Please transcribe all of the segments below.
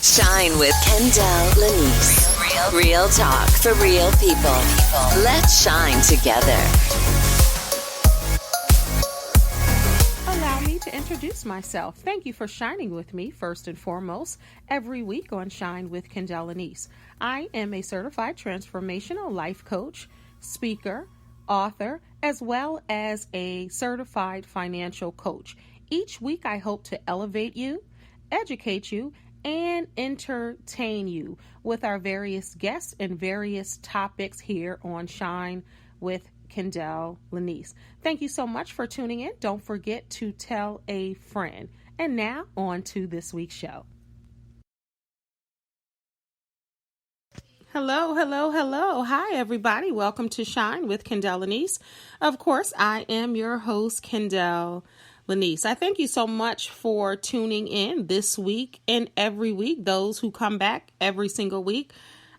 Shine with Kendéll Lenice. Real talk for real people. Let's shine together. Allow me to introduce myself. Thank you for shining with me first and foremost every week on Shine with Kendéll Lenice. I am a certified transformational life coach, speaker, author, as well as a certified financial coach. Each week I hope to elevate you, educate you, and entertain you with our various guests and various topics here on Shine with Kendéll Lenice. Thank you so much for tuning in. Don't forget to tell a friend. And now on to this week's show. Hello. Hi, everybody. Welcome to Shine with Kendéll Lenice. Of course, I am your host, Kendéll Lenice. I thank you so much for tuning in this week and every week. Those who come back every single week,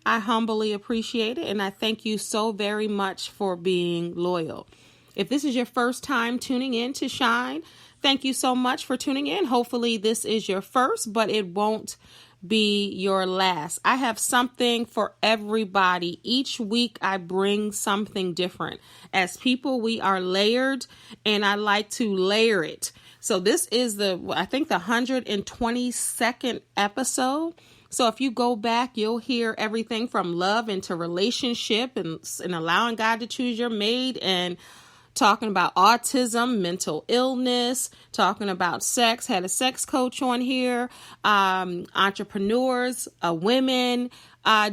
I humbly appreciate it. And I thank you so very much for being loyal. If this is your first time tuning in to Shine, thank you so much for tuning in. Hopefully this is your first, but it won't be your last. I have something for everybody. Each week I bring something different. As people, we are layered, and I like to layer it. So this is I think the 122nd episode. So if you go back, you'll hear everything from love into relationship and allowing God to choose your mate, and talking about autism, mental illness, talking about sex, had a sex coach on here, entrepreneurs, women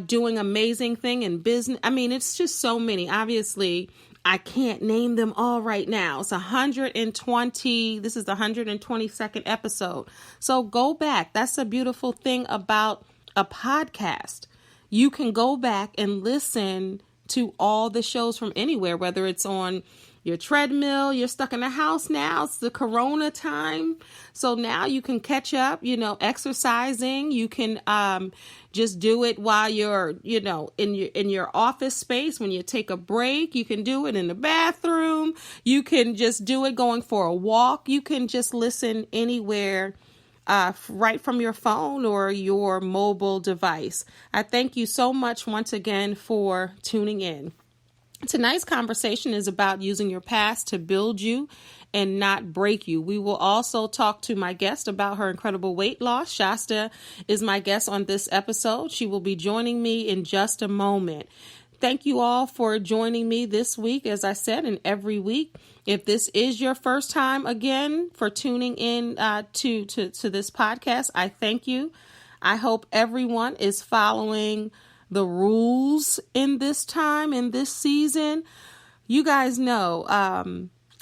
doing amazing thing in business. I mean, it's just so many. Obviously, I can't name them all right now. It's 120. This is the 122nd episode. So go back. That's a beautiful thing about a podcast. You can go back and listen to all the shows from anywhere, whether it's on your treadmill, you're stuck in the house now, it's the Corona time. So now you can catch up, exercising. You can just do it while you're, in your office space. When you take a break, you can do it in the bathroom. You can just do it going for a walk. You can just listen anywhere, right from your phone or your mobile device. I thank you so much once again for tuning in. Tonight's conversation is about using your past to build you and not break you. We will also talk to my guest about her incredible weight loss. Shasta is my guest on this episode. She will be joining me in just a moment. Thank you all for joining me this week, as I said, and every week. If this is your first time again for tuning in to this podcast, I thank you. I hope everyone is following the rules in this time, in this season. You guys know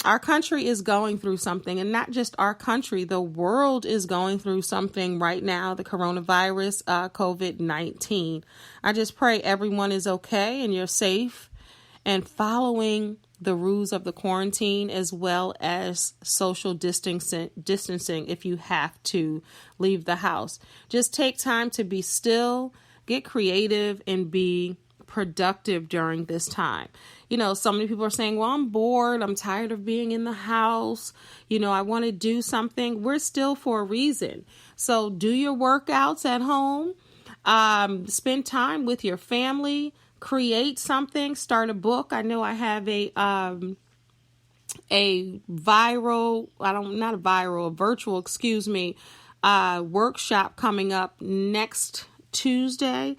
our country is going through something, and not just our country, the world is going through something right now, the coronavirus, COVID-19. I just pray everyone is okay and you're safe and following the rules of the quarantine, as well as social distancing if you have to leave the house. Just take time to be still, get creative, and be productive during this time. So many people are saying, well, I'm bored. I'm tired of being in the house. I want to do something. We're still for a reason. So do your workouts at home. Spend time with your family. Create something. Start a book. I know I have a virtual, workshop coming up next Tuesday,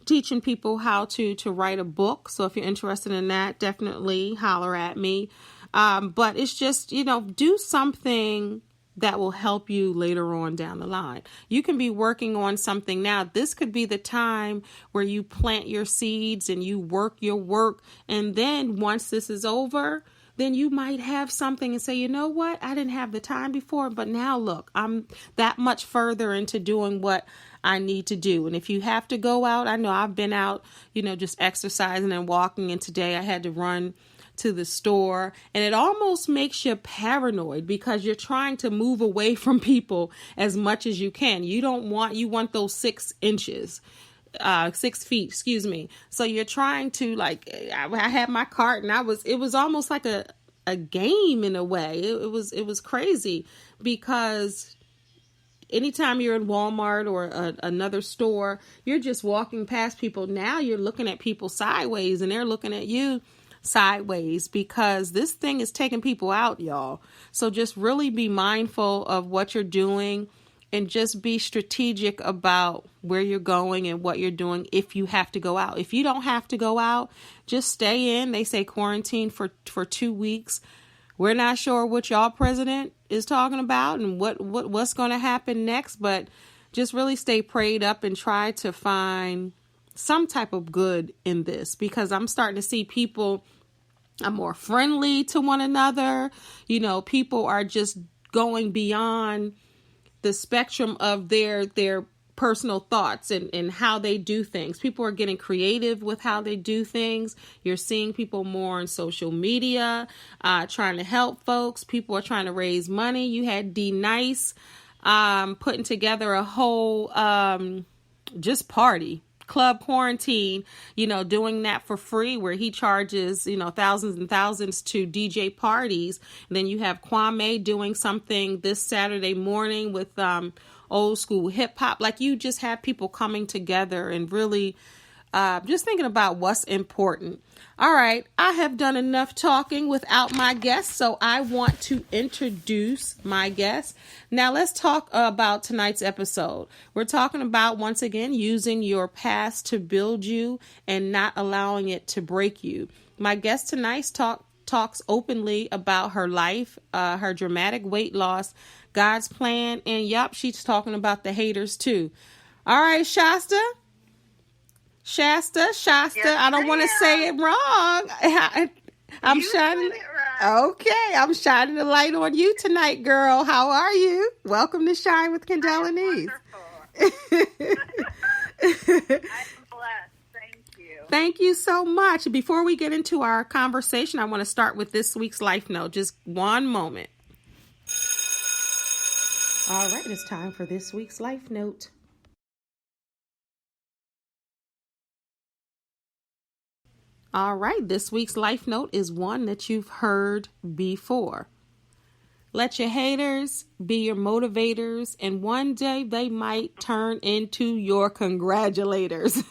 teaching people how to write a book. So if you're interested in that, definitely holler at me. But it's just, do something that will help you later on down the line. You can be working on something now. This could be the time where you plant your seeds and you work your work. And then once this is over, then you might have something and say, you know what? I didn't have the time before, but now look, I'm that much further into doing what I need to do. And if you have to go out, I know I've been out, just exercising and walking. And today I had to run to the store, and it almost makes you paranoid because you're trying to move away from people as much as you can. You want those 6 inches. 6 feet, So you're trying to I had my cart, and it was almost like a game in a way. It was crazy because anytime you're in Walmart or another store, you're just walking past people. Now you're looking at people sideways and they're looking at you sideways because this thing is taking people out, y'all. So just really be mindful of what you're doing and just be strategic about where you're going and what you're doing if you have to go out. If you don't have to go out, just stay in. They say quarantine for 2 weeks. We're not sure what y'all president is talking about and what's going to happen next, but just really stay prayed up and try to find some type of good in this, because I'm starting to see people are more friendly to one another. You know, people are just going beyond the spectrum of their personal thoughts and how they do things. People are getting creative with how they do things. You're seeing people more on social media, trying to help folks. People are trying to raise money. You had Lenice putting together a whole just party. Club Quarantine, you know, doing that for free, where he charges, you know, thousands and thousands to DJ parties. And then you have Kwame doing something this Saturday morning with old school hip hop. Like, you just have people coming together and really just thinking about what's important. All right, I have done enough talking without my guest, so I want to introduce my guest. Now, let's talk about tonight's episode. We're talking about, once again, using your past to build you and not allowing it to break you. My guest tonight talks openly about her life, her dramatic weight loss, God's plan, and yup, she's talking about the haters too. All right, Shasta. Yes, I don't want to say it wrong. I'm shining. Right. Okay, I'm shining the light on you tonight, girl. How are you? Welcome to Shine with Kendéll Lenice. I'm blessed. Thank you. Thank you so much. Before we get into our conversation, I want to start with this week's life note. Just one moment. All right, it's time for this week's life note. All right, this week's life note is one that you've heard before. Let your haters be your motivators, and one day they might turn into your congratulators.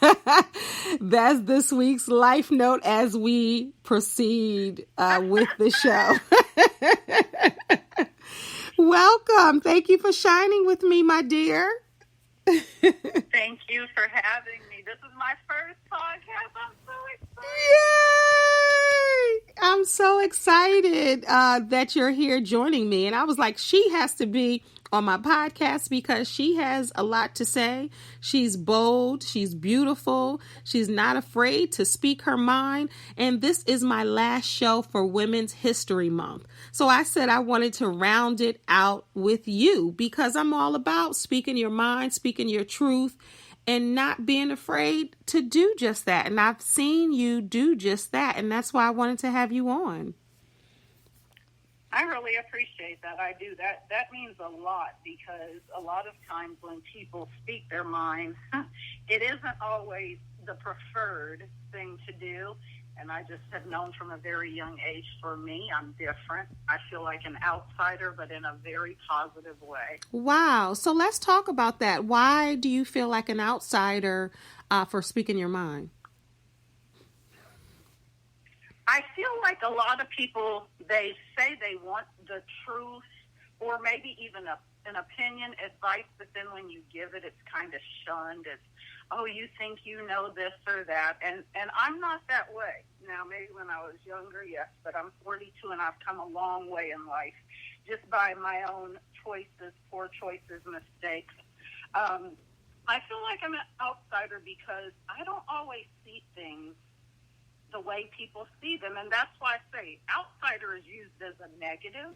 That's this week's life note as we proceed with the show. Welcome. Thank you for shining with me, my dear. Thank you for having me. This is my first podcast. I'm so excited. Yay! I'm so excited that you're here joining me. And I was like, she has to be on my podcast because she has a lot to say. She's bold. She's beautiful. She's not afraid to speak her mind. And this is my last show for Women's History Month. So I said I wanted to round it out with you because I'm all about speaking your mind, speaking your truth, and not being afraid to do just that. And I've seen you do just that. And that's why I wanted to have you on. I really appreciate that. I do. That means a lot because a lot of times when people speak their mind, it isn't always the preferred thing to do. And I just have known from a very young age, for me, I'm different. I feel like an outsider, but in a very positive way. Wow. So let's talk about that. Why do you feel like an outsider for speaking your mind? I feel like a lot of people, they say they want the truth or maybe even an opinion, advice, but then when you give it, it's kind of shunned. It's, oh, you think you know this or that. And I'm not that way. Now, maybe when I was younger, yes, but I'm 42 and I've come a long way in life just by my own choices, poor choices, mistakes. I feel like I'm an outsider because I don't always see things the way people see them, and that's why I say outsider is used as a negative.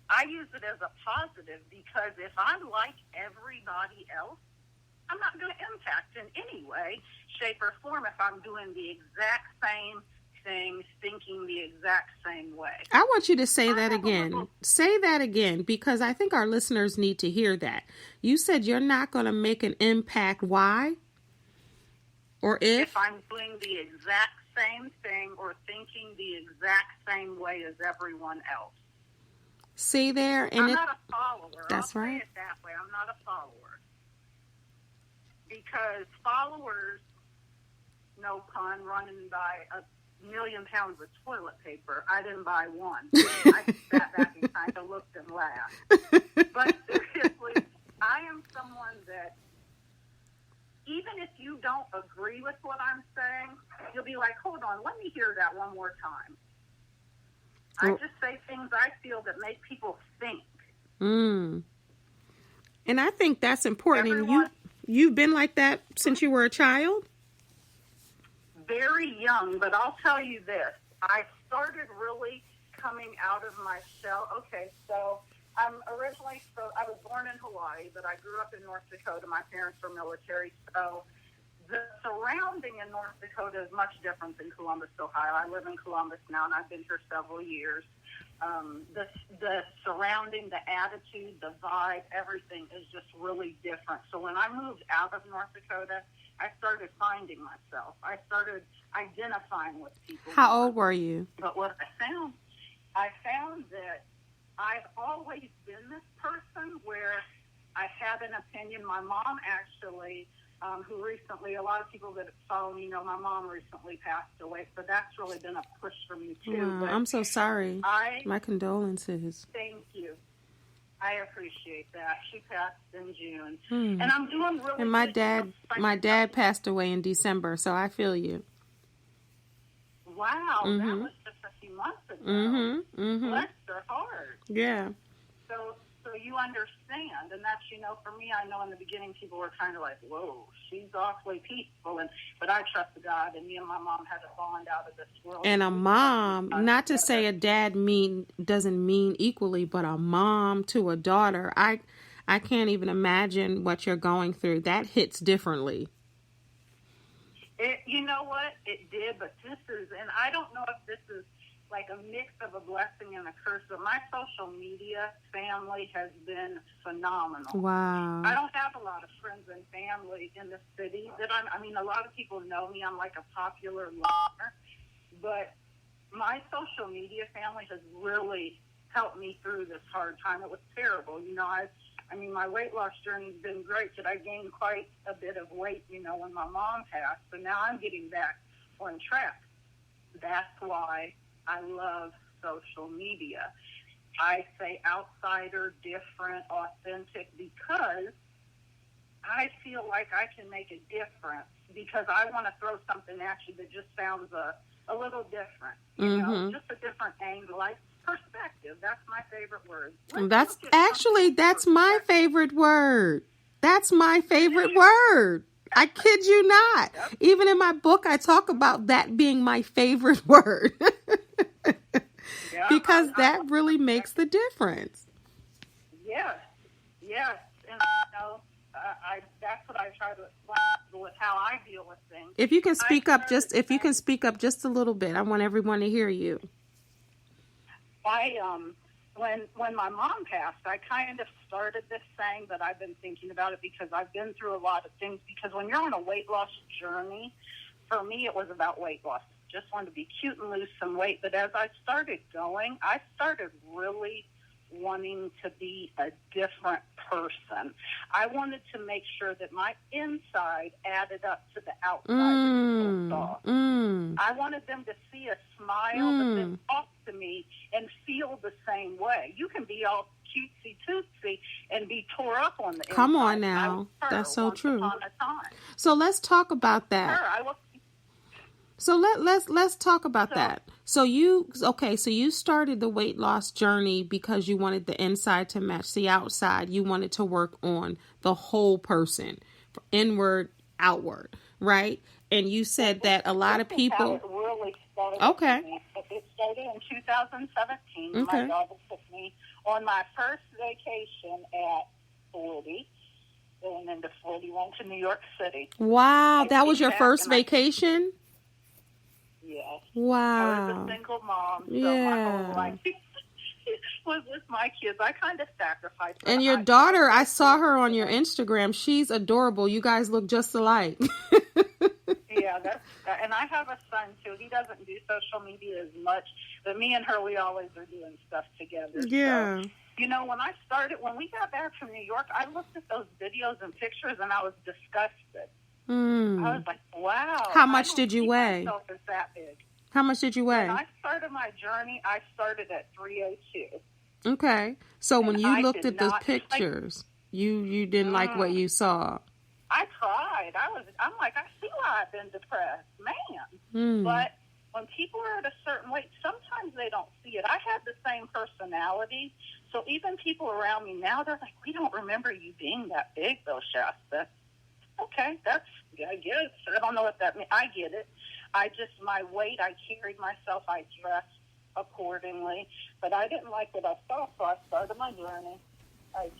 I use it as a positive because if I'm like everybody else, I'm not going to impact in any way, shape, or form if I'm doing the exact same thing, thinking the exact same way. I want you to say that again. Say that again, because I think our listeners need to hear that. You said you're not going to make an impact. Why? Or if I'm doing the exact same thing or thinking the exact same way as everyone else. See there? And I'm not a follower. That's I'll right. say it that way. I'm not a follower. Because followers, no pun, running by 1,000,000 pounds of toilet paper. I didn't buy one. I sat back and kind of looked and laughed. But seriously, I am someone that, even if you don't agree with what I'm saying, you'll be like, hold on, let me hear that one more time. I just say things I feel that make people think. And I think that's important. Everyone, You've been like that since you were a child? Very young, but I'll tell you this. I started really coming out of my shell. Okay, so I was born in Hawaii, but I grew up in North Dakota. My parents were military, so the surrounding in North Dakota is much different than Columbus, Ohio. I live in Columbus now, and I've been here several years. The surrounding, the attitude, the vibe, everything is just really different. So when I moved out of North Dakota, I started finding myself. I started identifying with people. How old were you? But what I found that I've always been this person where I had an opinion. My mom actually, who recently, a lot of people that follow me know my mom recently passed away, so that's really been a push for me too. Wow, but I'm so sorry. My condolences. Thank you. I appreciate that. She passed in June, and I'm doing really And my good. dad passed away in December, so I feel you. Wow, that was just a few months ago. Bless her heart. Yeah. So you understand, and that's, for me, I know in the beginning people were kind of like, whoa, she's awfully peaceful, but I trust God, and me and my mom had a bond out of this world. And a mom, not to say a dad doesn't mean equally, but a mom to a daughter, I can't even imagine what you're going through. That hits differently. You know what? It did, but and I don't know if this is like a mix of a blessing and a curse, but my social media family has been phenomenal. Wow. I don't have a lot of friends and family in the city that a lot of people know me. I'm like a popular learner, but my social media family has really helped me through this hard time. It was terrible. My weight loss journey's been great, but I gained quite a bit of weight, when my mom passed. So now I'm getting back on track. That's why I love social media. I say outsider, different, authentic, because I feel like I can make a difference, because I want to throw something at you that just sounds a little different, just a different angle, like perspective. That's my favorite word. That's my favorite word. That's my favorite word. I kid you not. Yep. Even in my book, I talk about that being my favorite word. Because that really makes the difference. Yes. And that's what I try to explain with how I deal with things. If you can speak up just a little bit, I want everyone to hear you. When my mom passed, I kind of started this saying, but I've been thinking about it because I've been through a lot of things. Because when you're on a weight loss journey, for me, it was about weight loss. Just wanted to be cute and lose some weight. But as I started going, I started really wanting to be a different person. I wanted to make sure that my inside added up to the outside that people saw. I wanted them to see a smile, but then talk to me and feel the same way. You can be all cutesy-tootsie and be tore up on the inside. Come on now. That's so true. Upon a time. So let's talk about that. Sure, So let's talk about that. So you started the weight loss journey because you wanted the inside to match the outside. You wanted to work on the whole person, inward, outward, right? And you said that a lot of people. It really started. Okay. It started in 2017. Okay. My daughter took me on my first vacation at 40. Going into 41 to New York City. Wow, that was your first vacation? Yes. Wow. I was a single mom, so my whole life was with my kids. I kind of sacrificed. And your daughter, I saw her on your Instagram. She's adorable. You guys look just alike. Yeah, and I have a son too. He doesn't do social media as much, but me and her, we always are doing stuff together. Yeah. So, when we got back from New York, I looked at those videos and pictures and I was disgusted. I was like, wow. How much did you weigh? Myself as that big. How much did you weigh? When I started my journey, I started at 302. Okay. So when you looked at those pictures, you didn't like what you saw. I cried. I'm like, I see why I've been depressed, man. But when people are at a certain weight, sometimes they don't see it. I had the same personality, so even people around me now, they're like, we don't remember you being that big, though, Shasta. Okay, I get it. I don't know what that means. I get it. My weight, I carried myself, I dressed accordingly, but I didn't like what I saw, so I started my journey. I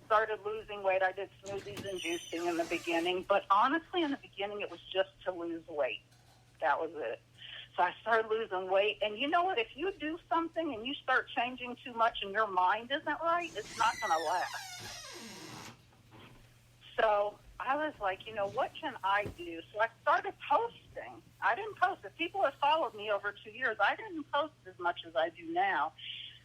started losing weight. I did smoothies and juicing in the beginning, but honestly, in the beginning, it was just to lose weight. That was it. So I started losing weight, and you know what? If you do something and you start changing too much and your mind isn't right, it's not going to last. So I was like, what can I do? So I started posting. I didn't post. If people have followed me over 2 years, I didn't post as much as I do now.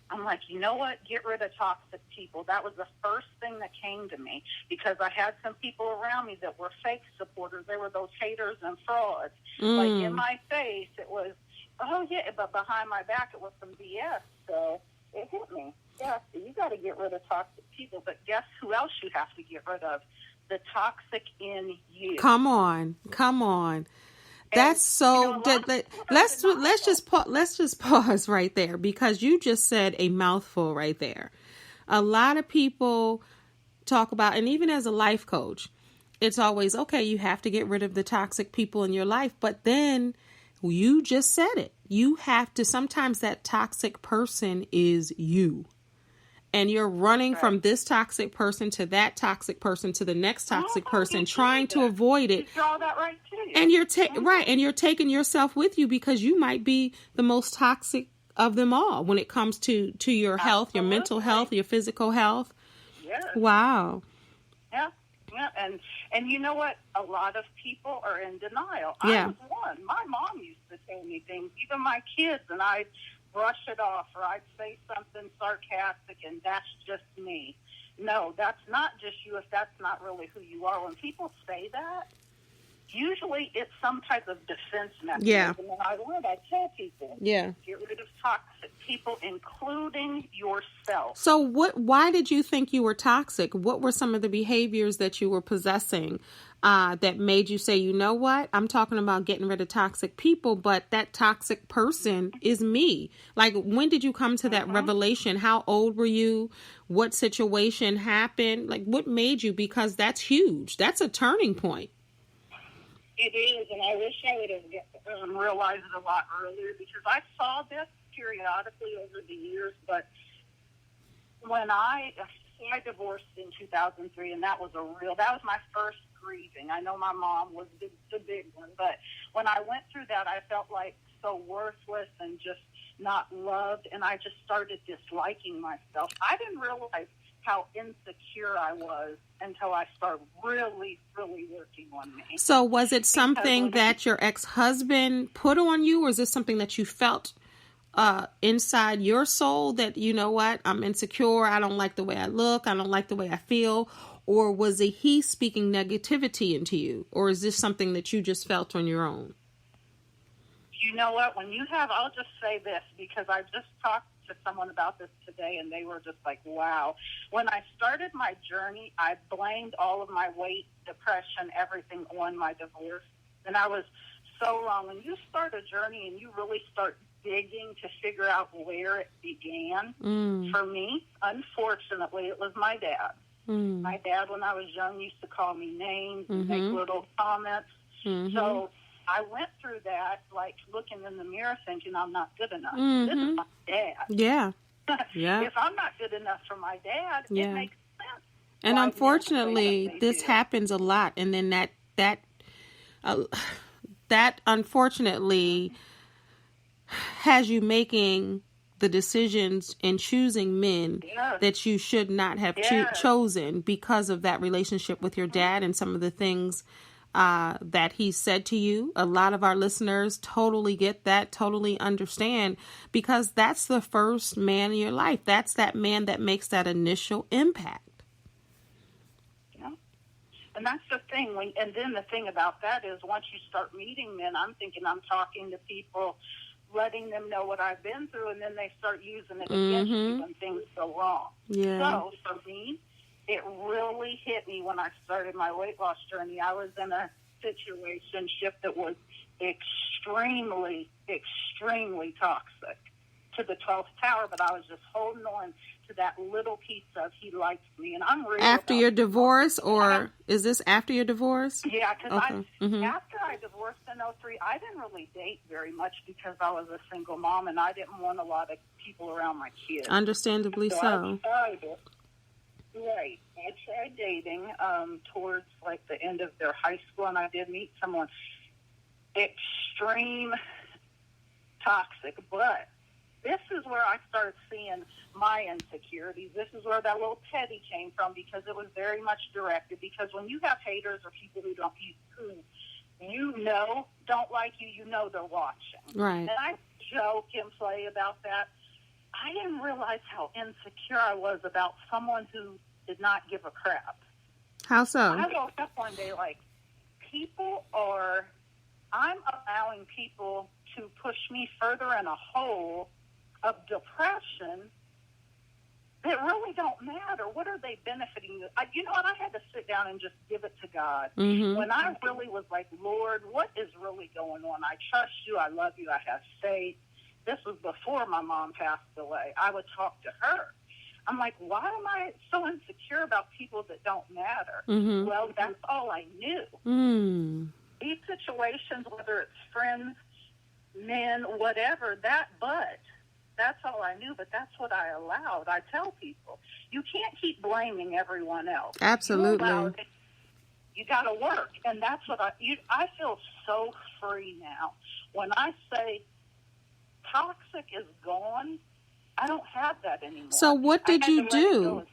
I'm like, you know what? Get rid of toxic people. That was the first thing that came to me because I had some people around me that were fake supporters. They were those haters and frauds. Like in my face, it was, oh yeah, but behind my back, it was some BS. So it hit me. Yeah, so you got to get rid of toxic people. But guess who else you have to get rid of? The toxic in you. Come on. That's so. Let's just pause right there because you just said a mouthful right there. A lot of people talk about, and even as a life coach, it's always okay. You have to get rid of the toxic people in your life, but then you just said it. You have to. Sometimes that toxic person is you. And you're running from this toxic person to that toxic person to the next toxic person, trying to avoid it. You draw that right to you. And you're taking yourself with you because you might be the most toxic of them all when it comes to your health, your mental health, your physical health. Yes. Wow. Yeah. And you know what? A lot of people are in denial. Yeah. I was one. My mom used to tell me things, even my kids, and I'd brush it off, or I'd say something sarcastic, and that's just me. No, that's not just you if that's not really who you are. When people say that, usually it's some type of defense mechanism. Yeah. And I tell people, get rid of toxic people, including yourself. So why did you think you were toxic? What were some of the behaviors that you were possessing that made you say, you know what, I'm talking about getting rid of toxic people, but that toxic person is me? Like, when did you come to that revelation? How old were you? What situation happened? Like, what made you? Because that's huge. That's a turning point. It is, and I wish I would have realized it a lot earlier because I saw this periodically over the years, but when I divorced in 2003, and that was my first grieving. I know my mom was the big one, but when I went through that, I felt like so worthless and just not loved, and I just started disliking myself. I didn't realize how insecure I was until I started really, really working on me. So was it something that your ex-husband put on you, or is this something that you felt inside your soul that, you know what, I'm insecure, I don't like the way I look, I don't like the way I feel? Or was it he speaking negativity into you? Or is this something that you just felt on your own? You know what, I'll just say this because I just talked to someone about this today and they were just like, wow. When I started my journey, I blamed all of my weight, depression, everything on my divorce. And I was so wrong. When you start a journey and you really start digging to figure out where it began, for me, unfortunately, it was my dad. My dad, when I was young, used to call me names and make little comments. So I went through that, like looking in the mirror thinking I'm not good enough. This is my dad. Yeah. If I'm not good enough for my dad, it makes sense. And unfortunately, this happens a lot. And then that unfortunately has you making the decisions and choosing men that you should not have chosen because of that relationship with your dad and some of the things that he said to you. A lot of our listeners totally get that, totally understand, because that's the first man in your life. That's that man that makes that initial impact. And that's the thing. And then the thing about that is once you start meeting men, I'm thinking I'm talking to people, letting them know what I've been through, and then they start using it against you when things go wrong. Yeah. So for me, it really hit me when I started my weight loss journey. I was in a situationship that was extremely, extremely toxic to the 12th tower, but I was just holding on to that little piece of he likes me, and I'm real. After your divorce, or is this after your divorce? Yeah, because after I divorced in 2003, I didn't really date very much because I was a single mom, and I didn't want a lot of people around my kids. Understandably so. I tried dating towards like the end of their high school, and I did meet someone extreme toxic, but this is where I started seeing my insecurities. This is where that little petty came from, because it was very much directed. Because when you have haters or people who don't like you, they're watching. Right. And I joke and play about that. I didn't realize how insecure I was about someone who did not give a crap. How so? I woke up one day like, I'm allowing people to push me further in a hole of depression that really don't matter. What are they benefiting? You know what? I had to sit down and just give it to God. When I really was like, Lord, what is really going on? I trust you. I love you. I have faith. This was before my mom passed away. I would talk to her. I'm like, why am I so insecure about people that don't matter? Well, that's all I knew. These situations, whether it's friends, men, whatever, that's all I knew, but that's what I allowed. I tell people, you can't keep blaming everyone else. Absolutely. You got to work, and that's what I feel so free now. When I say toxic is gone, I don't have that anymore. So what did you do?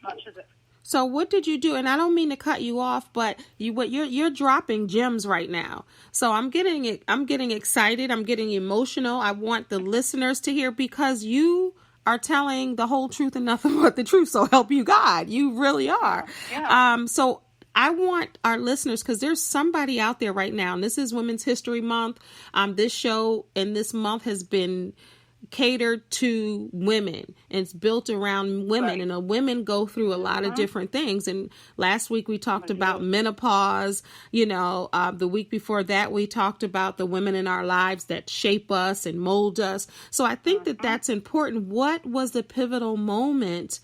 So what did you do? And I don't mean to cut you off, but you're dropping gems right now. So I'm getting excited. I'm getting emotional. I want the listeners to hear, because you are telling the whole truth and nothing but the truth. So help you God. You really are. Yeah. So I want our listeners, because there's somebody out there right now, and this is Women's History Month. This show and this month has been catered to women. It's built around women, right. And women go through a lot of different things. And last week we talked about menopause. The week before that we talked about the women in our lives that shape us and mold us. So I think that that's important. What was the pivotal moment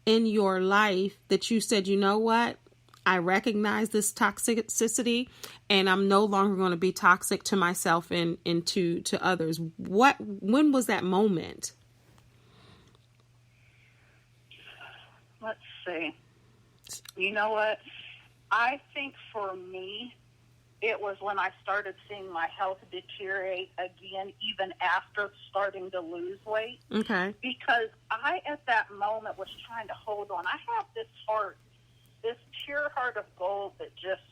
in your life that you said, you know what? I recognize this toxicity, and I'm no longer going to be toxic to myself and to others. When was that moment? Let's see. You know what? I think for me, it was when I started seeing my health deteriorate again, even after starting to lose weight. Okay. Because I, at that moment, was trying to hold on. I have this pure heart of gold that just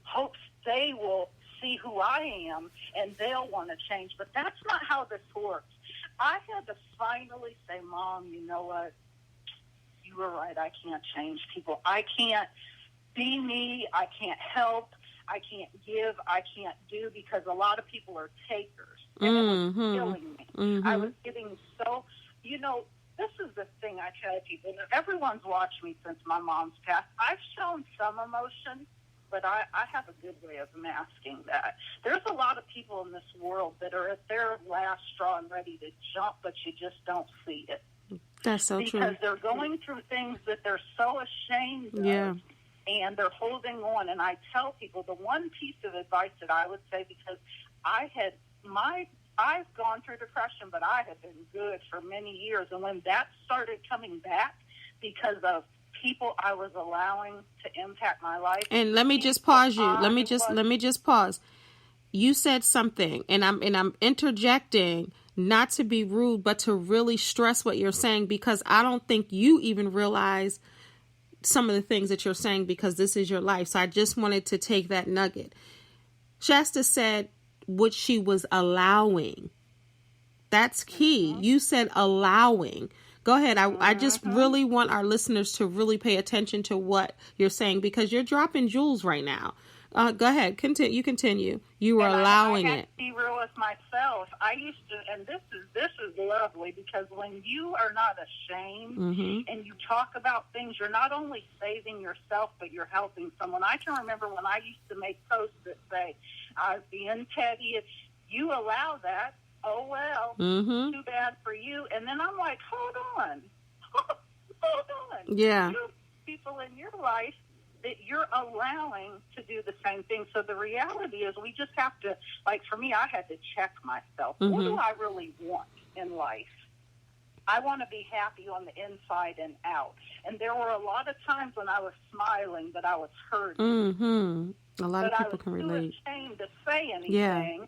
hopes they will see who I am and they'll want to change. But that's not how this works. I had to finally say, Mom, you know what? You were right. I can't change people. I can't be me. I can't help. I can't give. I can't do, because a lot of people are takers. And it was killing me. I was getting so, this is the thing I tell people. Everyone's watched me since my mom's passed. I've shown some emotion, but I have a good way of masking that. There's a lot of people in this world that are at their last straw and ready to jump, but you just don't see it. That's so true. Because they're going through things that they're so ashamed of, and they're holding on. And I tell people the one piece of advice that I would say, because I've gone through depression, but I have been good for many years. And when that started coming back because of people I was allowing to impact my life. And let me just pause you. Let me just pause. You said something, and I'm interjecting, not to be rude, but to really stress what you're saying, because I don't think you even realize some of the things that you're saying, because this is your life. So I just wanted to take that nugget. Shasta said what she was allowing. That's key. You said allowing. Go ahead. I just really want our listeners to really pay attention to what you're saying, because you're dropping jewels right now. Go ahead. Continue. You were allowing I had it. to be real with myself. I used to, and this is lovely, because when you are not ashamed and you talk about things, you're not only saving yourself, but you're helping someone. I can remember when I used to make posts that say, I was being petty. If you allow that, oh, well, too bad for you. And then I'm like, hold on. Yeah. You people in your life that you're allowing to do the same thing. So the reality is we just have to, like for me, I had to check myself. What do I really want in life? I want to be happy on the inside and out. And there were a lot of times when I was smiling, but I was hurting. A lot of people can relate. I was too ashamed to say anything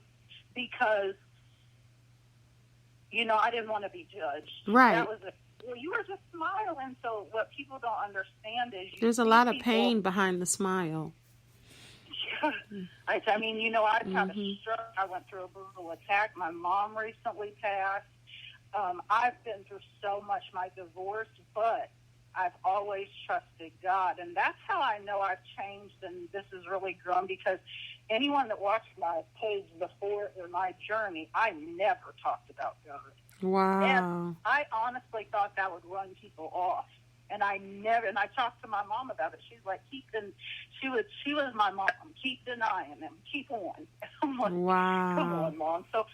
because, I didn't want to be judged. Right. That was you were just smiling. So what people don't understand is there's a lot of pain behind the smile. Yeah. I mean, I've had a stroke. I went through a brutal attack. My mom recently passed. I've been through so much, my divorce, but I've always trusted God. And that's how I know I've changed and this has really grown, because anyone that watched my page before or my journey, I never talked about God. Wow. And I honestly thought that would run people off. And I talked to my mom about it. She's like, she was my mom. Keep denying him. Keep on. I'm like, wow. Come on, Mom. So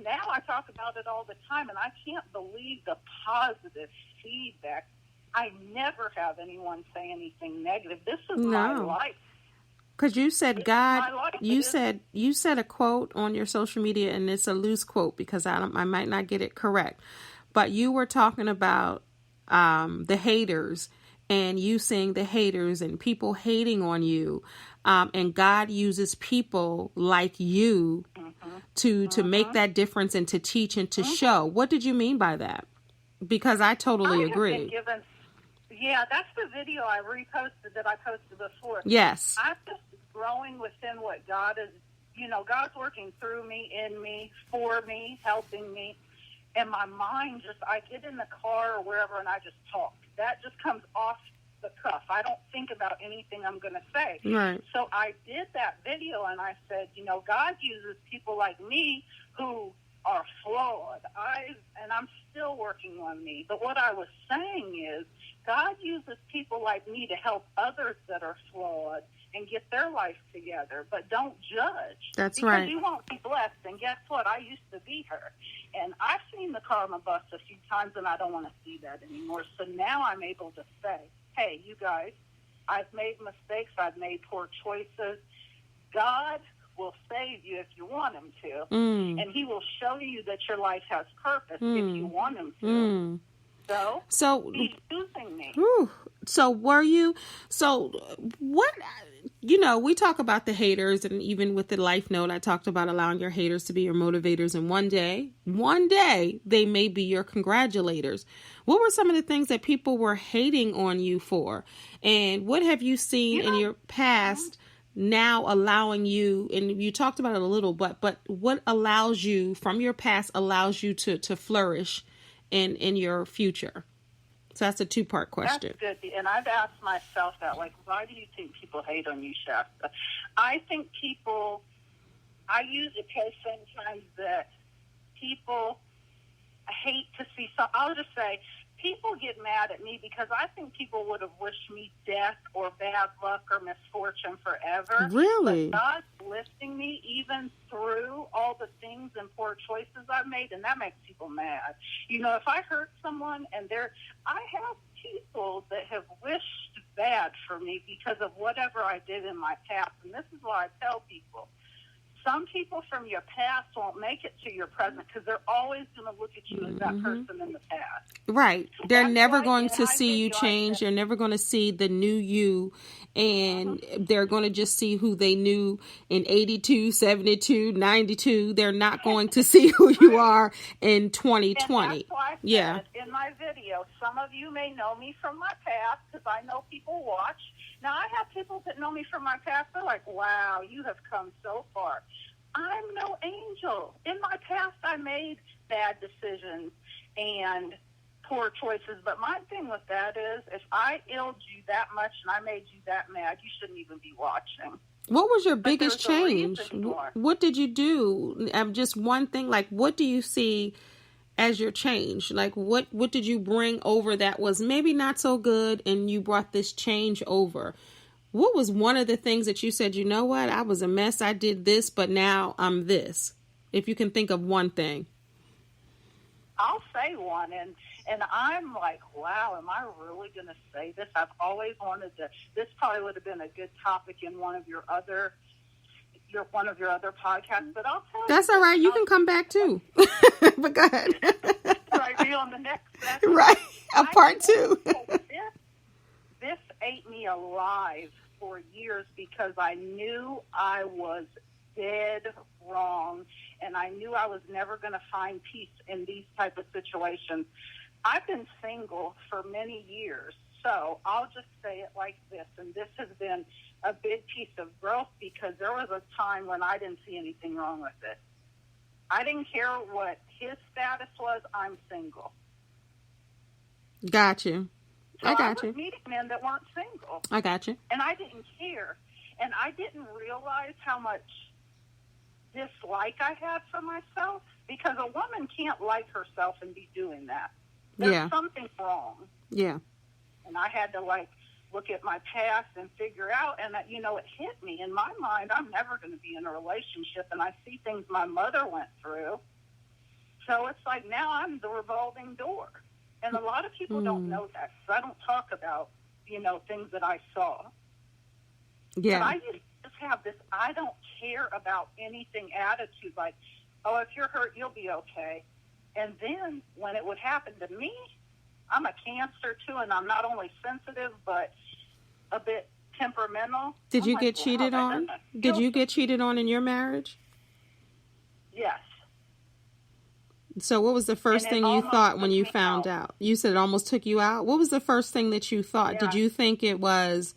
now I talk about it all the time, and I can't believe the positive feedback. I never have anyone say anything negative. This is my life. Because you said God, you said a quote on your social media, and it's a loose quote because I might not get it correct, but you were talking about the haters, and you saying the haters and people hating on you, and God uses people like you to make that difference and to teach and to show. What did you mean by that? Because I totally agree. Yeah, that's the video I reposted that I posted before. Yes. I'm just growing within what God is, God's working through me, in me, for me, helping me. And my mind I get in the car or wherever and I just talk. That just comes off the cuff. I don't think about anything I'm going to say. Right. So I did that video and I said, God uses people like me who are flawed. And I'm still working on me. But what I was saying is God uses people like me to help others that are flawed and get their life together. But don't judge. That's right. Because you won't be blessed. And guess what? I used to be her. And I've seen the karma bus a few times, and I don't want to see that anymore. So now I'm able to say, hey, you guys, I've made mistakes. I've made poor choices. God will save you if you want him to. And he will show you that your life has purpose if you want him to. So he's using me. So what, we talk about the haters, and even with the life note, I talked about allowing your haters to be your motivators. And one day they may be your congratulators. What were some of the things that people were hating on you for? And what have you seen in your past now allowing you, and you talked about it a little, but what allows you from your past allows you to flourish in your future? So that's a two-part question. That's good. And I've asked myself that, why do you think people hate on you, Shasta? I think I use it because sometimes that people hate to see I'll just say, people get mad at me because I think people would have wished me death or bad luck or misfortune forever. Really? But God's lifting me even through all the things and poor choices I've made, and that makes people mad. If I hurt someone I have people that have wished bad for me because of whatever I did in my past. And this is why I tell people, some people from your past won't make it to your present because they're always going to look at you as that person in the past. Right. They're never going to see you change. They're never going to see the new you. And they're going to just see who they knew in 82, 72, 92. They're not going to see who you are in 2020. And that's why I said in my video, some of you may know me from my past because I know people watch. Now, I have people that know me from my past. They're like, wow, you have come so far. I'm no angel. In my past, I made bad decisions and poor choices. But my thing with that is, if I illed you that much and I made you that mad, you shouldn't even be watching. What was your But biggest there's a change? reason for it. What did you do? Just one thing, like, what do you see as your change? Like, what did you bring over that was maybe not so good and you brought this change over? What was one of the things that you said, you know what, I was a mess, I did this, but now I'm this? If you can think of one thing. I'll say one, and I'm like, wow, am I really going to say this? I've always wanted to. This probably would have been a good topic in one of your other podcasts, but I'll tell you. That's all right. You can come back too. But go ahead. Right, be on the next episode. Right, a part two. This ate me alive for years because I knew I was dead wrong, and I knew I was never going to find peace in these type of situations. I've been single for many years, so I'll just say it like this, and this has been a big piece of growth because there was a time when I didn't see anything wrong with it. I didn't care what his status was. I'm single. Got you. So I got was you. meeting men that weren't single. I got you. And I didn't care. And I didn't realize how much dislike I had for myself, because a woman can't like herself and be doing that. There's something wrong. Yeah. And I had to look at my past and figure out, and it hit me. In my mind, I'm never going to be in a relationship, and I see things my mother went through. So it's like now I'm the revolving door. And a lot of people don't know that, because I don't talk about, things that I saw. Yeah. But I used to just have this I don't care about anything attitude, like, oh, if you're hurt, you'll be okay. And then when it would happen to me, I'm a Cancer too, and I'm not only sensitive, but a bit temperamental. Did you get cheated on? Did you get cheated on in your marriage? Yes. So what was the first thing you thought when you found out? You said it almost took you out. What was the first thing that you thought? Yeah. Did you think it was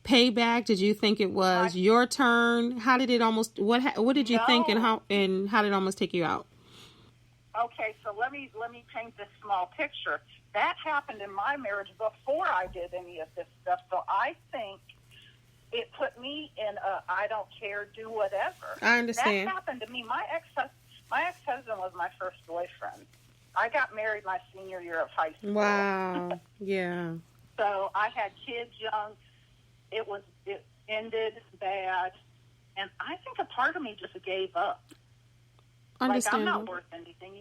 payback? Did you think it was your turn? How did it almost? What did you think, and how did it almost take you out? Okay, so let me paint this small picture. That happened in my marriage before I did any of this stuff. So I think it put me in a I don't care, do whatever. I understand. That happened to me. My ex-husband was my first boyfriend. I got married my senior year of high school. Wow. Yeah. So I had kids young. It ended bad, and I think a part of me just gave up. Like, I'm not worth anything.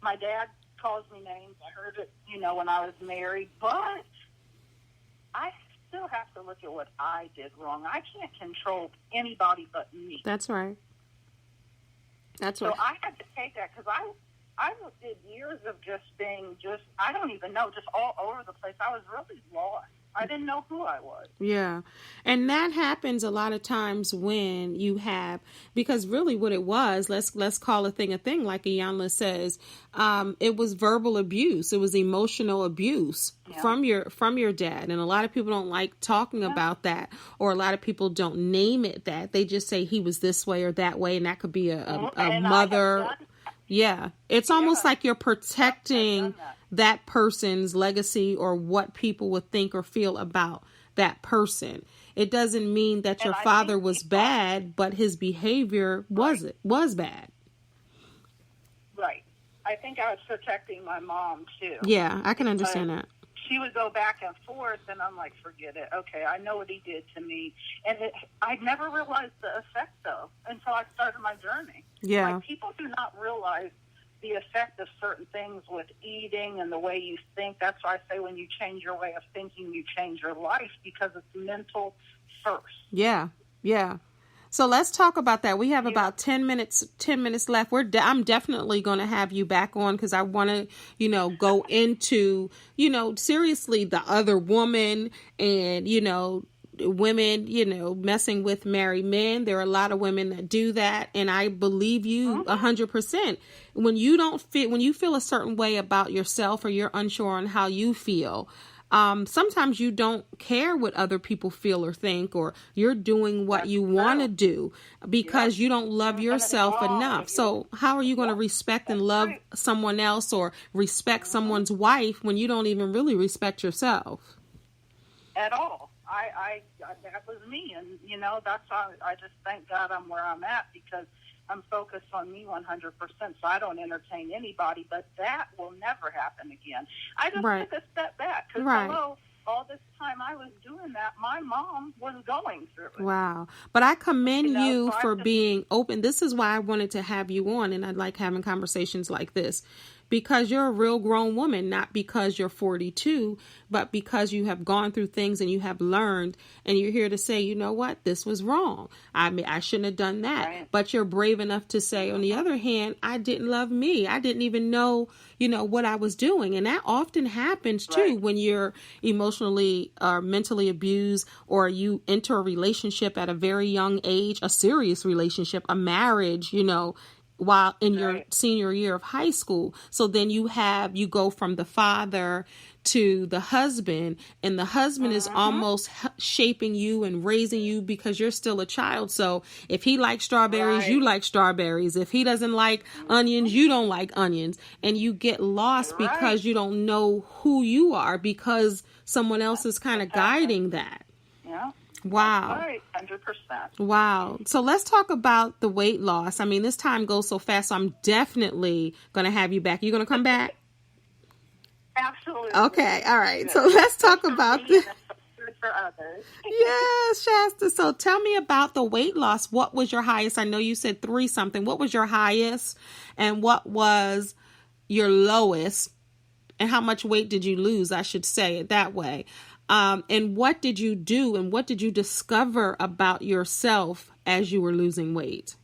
My dad calls me names. I heard it, when I was married, but I still have to look at what I did wrong. I can't control anybody but me. That's right. So I had to take that, because I did years of just being I don't even know, just all over the place. I was really lost. I didn't know who I was. Yeah. And that happens a lot of times when you have, because really what it was, let's call a thing, like Iyanla says, it was verbal abuse. It was emotional abuse from your dad. And a lot of people don't like talking about that, or a lot of people don't name it that. They just say he was this way or that way. And that could be a mother. Yeah. It's almost like you're protecting that person's legacy, or what people would think or feel about that person. It doesn't mean that your father was bad, but his behavior was bad. Right. I think I was protecting my mom too. Yeah, I can understand that. She would go back and forth, and I'm like, forget it. Okay, I know what he did to me. And I'd never realized the effect, though, until I started my journey. Yeah. Like, people do not realize the effect of certain things with eating and the way you think. That's why I say when you change your way of thinking, you change your life, because it's mental first. Yeah, yeah. So let's talk about that. We have about 10 minutes left. I'm definitely going to have you back on, because I want to, go into, seriously, the other woman and, women, messing with married men. There are a lot of women that do that. And I believe you 100%. When you feel a certain way about yourself, or you're unsure on how you feel, sometimes you don't care what other people feel or think, or you're doing what you want to do because you don't love yourself enough. So how are you going to respect and love someone else or respect someone's wife when you don't even really respect yourself? At all. I that was me, and that's how I just thank God I'm where I'm at, because I'm focused on me 100%. So I don't entertain anybody, but that will never happen again. I just took a step back because all this time I was doing that, my mom was going through it. Wow. But I commend you for being open. This is why I wanted to have you on, and I like having conversations like this, because you're a real grown woman, not because you're 42, but because you have gone through things and you have learned, and you're here to say, you know what, this was wrong. I mean, I shouldn't have done that. Right. But you're brave enough to say, on the other hand, I didn't love me. I didn't even know, what I was doing. And that often happens too when you're emotionally or mentally abused, or you enter a relationship at a very young age, a serious relationship, a marriage, while in your senior year of high school. So then you go from the father to the husband, and the husband is almost shaping you and raising you because you're still a child. So if he likes strawberries, you like strawberries. If he doesn't like onions, you don't like onions. And you get lost because you don't know who you are, because someone else is kind of guiding that. Yeah. Wow. Right, 100%. Wow. So let's talk about the weight loss. I mean, this time goes so fast, so I'm definitely going to have you back. You going to come back? Absolutely. Okay. All right. So let's talk about this. For others. Yes, Shasta. So tell me about the weight loss. What was your highest? I know you said 3 something. What was your highest, and what was your lowest, and how much weight did you lose? I should say it that way. And what did you do, and what did you discover about yourself as you were losing weight?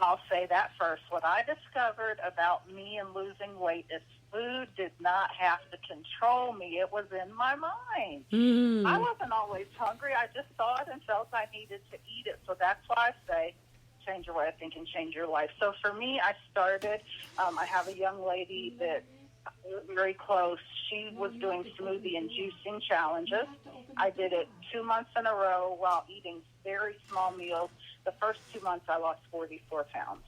I'll say that first. What I discovered about me and losing weight is food did not have to control me. It was in my mind. I wasn't always hungry. I just saw it and felt I needed to eat it. So that's why I say change your way of thinking, change your life. So for me, I started, I have a young lady that very close. She was doing smoothie and juicing challenges. I did it 2 months in a row while eating very small meals. The first 2 months, I lost 44 pounds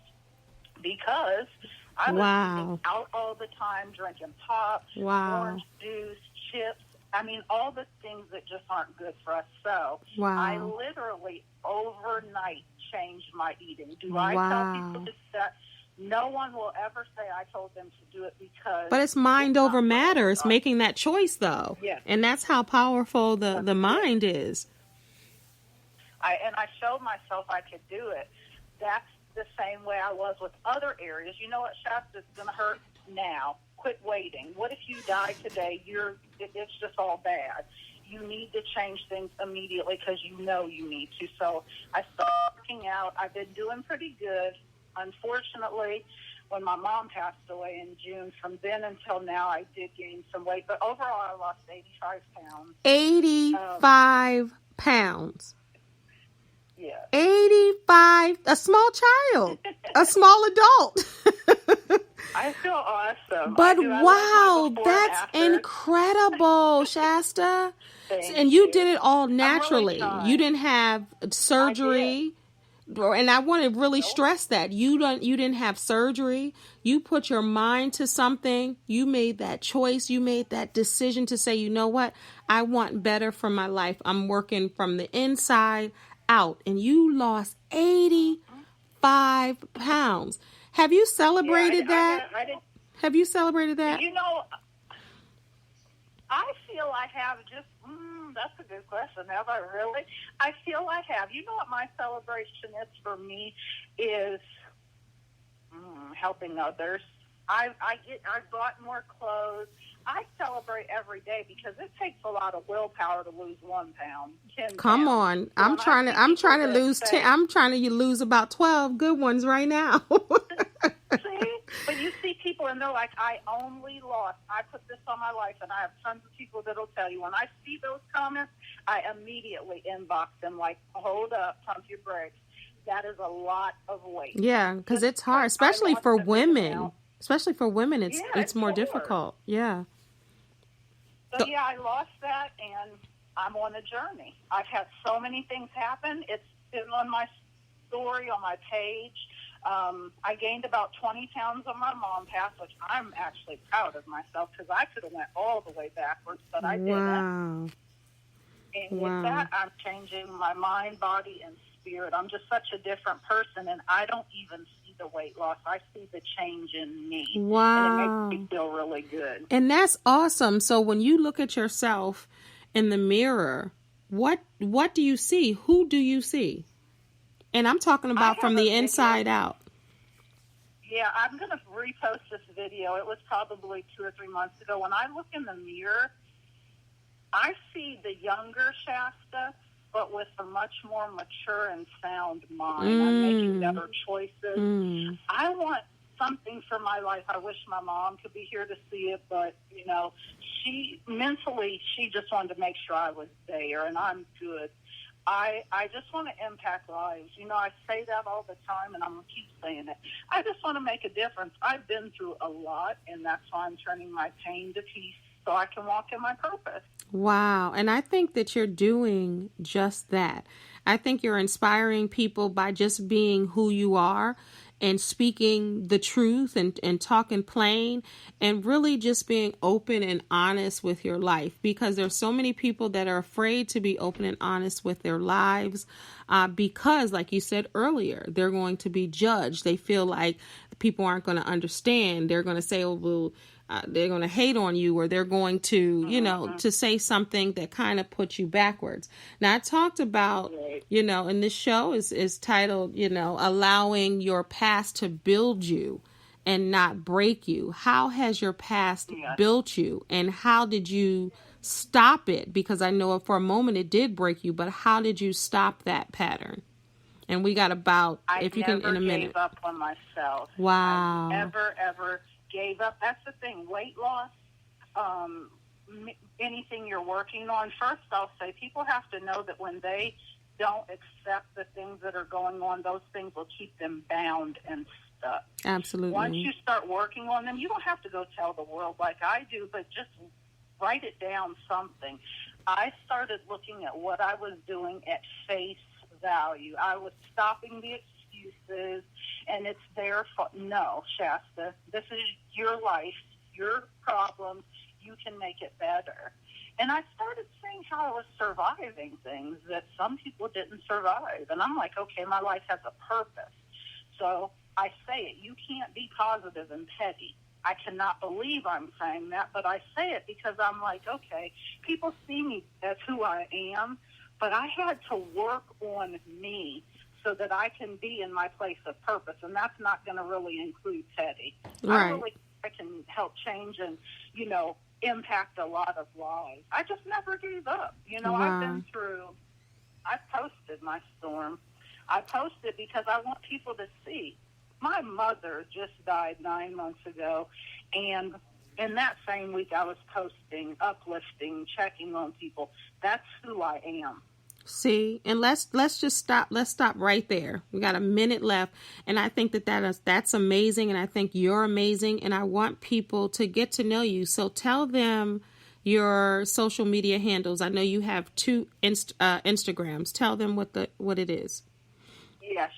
because I was eating out all the time, drinking pop, orange juice, chips. I mean, all the things that just aren't good for us. So I literally overnight changed my eating. Do I tell people to set? No one will ever say I told them to do it, because... But it's mind over matter. It's making that choice, though. Yes. And that's how powerful the mind is. I showed myself I could do it. That's the same way I was with other areas. You know what, Shasta? It's going to hurt now. Quit waiting. What if you die today? It's just all bad. You need to change things immediately because you know you need to. So I started working out. I've been doing pretty good. Unfortunately, when my mom passed away in June, from then until now, I did gain some weight. But overall, I lost 85 pounds. 85 pounds. Yeah. 85, a small child, a small adult. I feel awesome. But wow, that's incredible, Shasta. And you did it all naturally. You didn't have surgery. And I want to really stress that you didn't have surgery. You put your mind to something. You made that choice. You made that decision to say, you know what? I want better for my life. I'm working from the inside out. And you lost 85 pounds. Have you celebrated that? I didn't. Have you celebrated that? I feel I have just, that's a good question. Have I really? I feel I have. You know what my celebration is for me is helping others. I've bought more clothes. I celebrate every day because it takes a lot of willpower to lose 1 pound, 10 Come pounds. on. I'm trying to lose 10. I'm trying to lose about 12 good ones right now. See? But you see people and they're like, I only lost. I put this on my life, and I have tons of people that'll tell you. When I see those comments, I immediately inbox them like, hold up, pump your brakes. That is a lot of weight. Yeah, because it's hard, especially for women. Especially for women, it's more difficult. Yeah. So, yeah, I lost that, and I'm on a journey. I've had so many things happen. It's been on my story, on my page. I gained about 20 pounds on my mom path, which I'm actually proud of myself because I could have went all the way backwards, but I didn't. Wow. And with that, I'm changing my mind, body, and spirit. I'm just such a different person, and I don't even see the weight loss. I see the change in me. Wow. And it makes me feel really good. And that's awesome. So when you look at yourself in the mirror, what do you see? Who do you see? And I'm talking about from the inside out. Yeah, I'm going to repost this video. It was probably 2 or 3 months ago. When I look in the mirror, I see the younger Shasta, but with a much more mature and sound mind. I'm making better choices. I want something for my life. I wish my mom could be here to see it, but, you know, she just wanted to make sure I was there, and I'm good. I just want to impact lives. You know, I say that all the time, and I'm going to keep saying it. I just want to make a difference. I've been through a lot, and that's why I'm turning my pain to peace so I can walk in my purpose. Wow. And I think that you're doing just that. I think you're inspiring people by just being who you are and speaking the truth and talking plain and really just being open and honest with your life, because there's so many people that are afraid to be open and honest with their lives because, like you said earlier, they're going to be judged. They feel like people aren't going to understand. They're going to say, oh, well, they're going to hate on you, or they're going to, you know, to say something that kind of puts you backwards. Now, I talked about, you know, and this show is titled, you know, allowing your past to build you and not break you. How has your past built you, and how did you stop it? Because I know for a moment it did break you, but how did you stop that pattern? And we got about, if you can, in a minute. I never gave up on myself. Wow. I never gave up. That's the thing. Weight loss, anything you're working on. First, I'll say people have to know that when they don't accept the things that are going on, those things will keep them bound and stuck. Absolutely. Once you start working on them, you don't have to go tell the world like I do, but just write it down something. I started looking at what I was doing at face value. I was stopping the excuses, and it's their fault. No, Shasta, this is your life, your problems. You can make it better. And I started seeing how I was surviving things that some people didn't survive. And I'm like, okay, my life has a purpose. So I say it. You can't be positive and petty. I cannot believe I'm saying that, but I say it because I'm like, okay, people see me as who I am, but I had to work on me so that I can be in my place of purpose, and that's not going to really include petty. Right. I can help change and, you know, impact a lot of lives. I just never gave up. You know, Wow. I posted my storm. I posted because I want people to see. My mother just died 9 months ago, and in that same week I was posting, uplifting, checking on people. That's who I am. See, and let's just stop. Let's stop right there. We got a minute left, and I think that's amazing, and I think you're amazing, and I want people to get to know you. So tell them your social media handles. I know you have 2 Instagrams. Tell them what it is. Yes,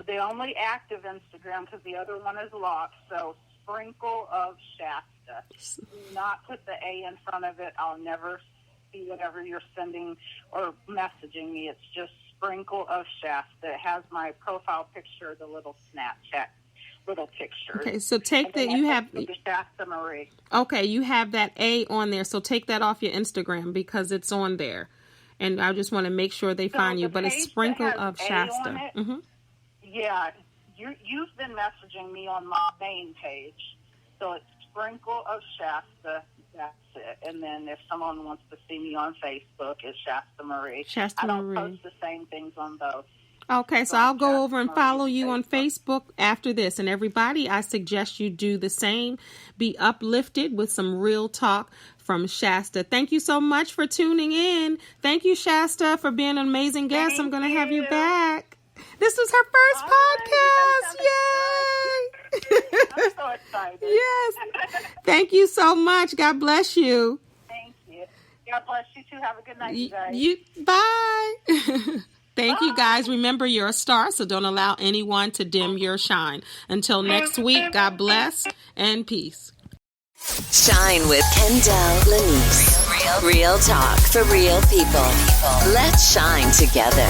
the only active Instagram, because the other one is locked. So Sprinkle of Shasta. Do not put the A in front of it. I'll never see whatever you're sending or messaging me. It's just Sprinkle of Shasta. It has my profile picture, the little Snapchat little picture. Okay, so take that. You have the Shasta Marie. Okay, you have that A on there. So take that off your Instagram because it's on there, and I just want to make sure they find you. But it's Sprinkle of Shasta. Mm-hmm. Yeah, you've been messaging me on my main page, so it's Sprinkle of Shasta. That's it. And then if someone wants to see me on Facebook, it's Shasta Marie. I don't post the same things on both. Okay, so I'll go over and follow you on Facebook after this. And everybody, I suggest you do the same. Be uplifted with some real talk from Shasta. Thank you so much for tuning in. Thank you, Shasta, for being an amazing guest. I'm going to have you back. This was her first podcast. Yay! I'm so excited. Yes. Thank you so much. God bless you. Thank you. God bless you too. Have a good night, you guys. Bye. Thank you, guys. Remember, you're a star, so don't allow anyone to dim your shine. Until next week, God bless and peace. Shine with Kendéll Lenice. Real talk for real people. Let's shine together.